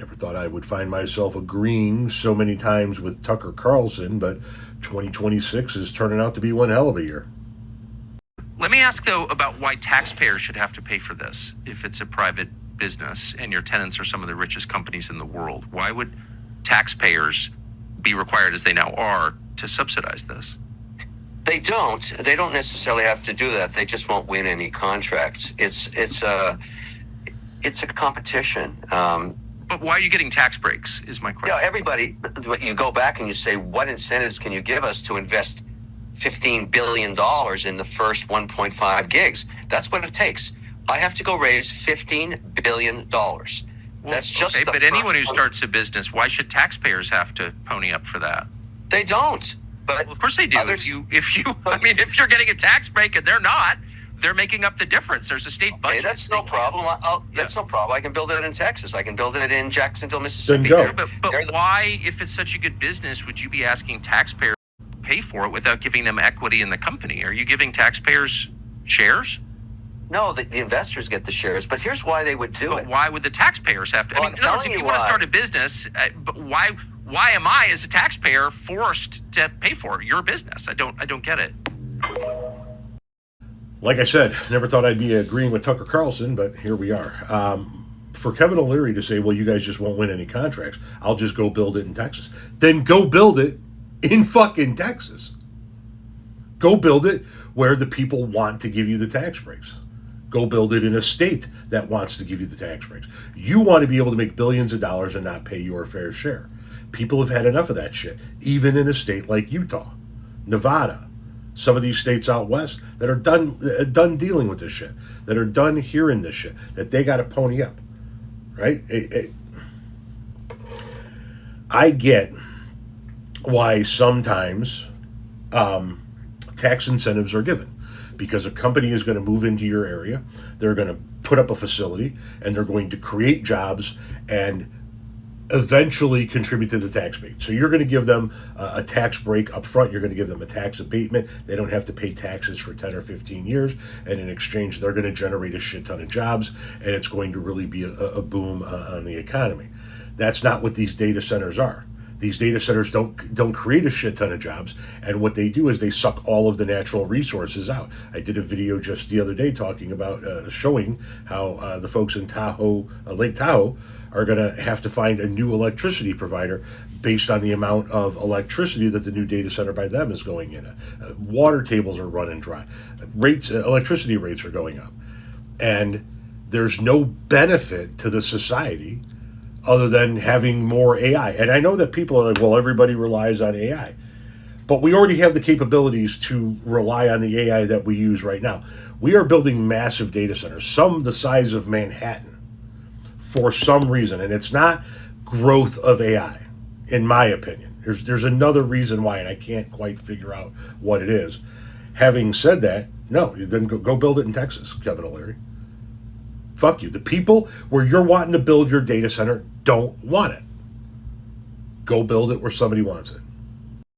Never thought I would find myself agreeing so many times with Tucker Carlson, but 2026 is turning out to be one hell of a year. Let me ask, though, about why taxpayers should have to pay for this if it's a private business and your tenants are some of the richest companies in the world. Why would taxpayers be required, as they now are, to subsidize this? They don't. They don't necessarily have to do that. They just won't win any contracts. It's a competition. But why are you getting tax breaks is my question. Yeah, everybody, you go back and you say, what incentives can you give us to invest $15 billion in the first 1.5 gigs? That's what it takes. I have to go raise $15 billion. That's just okay, the but anyone who starts a business, why should taxpayers have to pony up for that? They don't. But well, of course they do. If you're getting a tax break and they're not, they're making up the difference. There's a state budget. Okay, that's no problem. That's no problem. I can build it in Texas. I can build it in Jacksonville, Mississippi. Then go. But why, if it's such a good business, would you be asking taxpayers to pay for it without giving them equity in the company? Are you giving taxpayers shares? No, the investors get the shares. But here's why they would do it. But why would the taxpayers have to? Well, I mean, in other words, if you want to start a business, but why am I, as a taxpayer, forced to pay for your business? I don't get it. Like I said, never thought I'd be agreeing with Tucker Carlson, but here we are. For Kevin O'Leary to say, well, you guys just won't win any contracts, I'll just go build it in Texas. Then go build it in fucking Texas. Go build it where the people want to give you the tax breaks. Go build it in a state that wants to give you the tax breaks. You want to be able to make billions of dollars and not pay your fair share. People have had enough of that shit, even in a state like Utah, Nevada, some of these states out west that are done dealing with this shit, that are done hearing this shit, that they got to pony up, right? I get why sometimes tax incentives are given, because a company is going to move into your area, they're going to put up a facility, and they're going to create jobs and eventually contribute to the tax base. So you're going to give them a tax break up front. You're going to give them a tax abatement. They don't have to pay taxes for 10 or 15 years. And in exchange, they're going to generate a shit ton of jobs, and it's going to really be a boom on the economy. That's not what these data centers are. These data centers don't create a shit ton of jobs, and what they do is they suck all of the natural resources out. I did a video just the other day talking about showing how the folks in Tahoe, Lake Tahoe, are going to have to find a new electricity provider based on the amount of electricity that the new data center by them is going in. Water tables are running dry. Electricity rates are going up, and there's no benefit to the society other than having more AI. And I know that people are like, well, everybody relies on AI. But we already have the capabilities to rely on the AI that we use right now. We are building massive data centers, some the size of Manhattan, for some reason. And it's not growth of AI, in my opinion. There's another reason why, and I can't quite figure out what it is. Having said that, no, then go build it in Texas, Kevin O'Leary. Fuck you. The people where you're wanting to build your data center don't want it. Go build it where somebody wants it.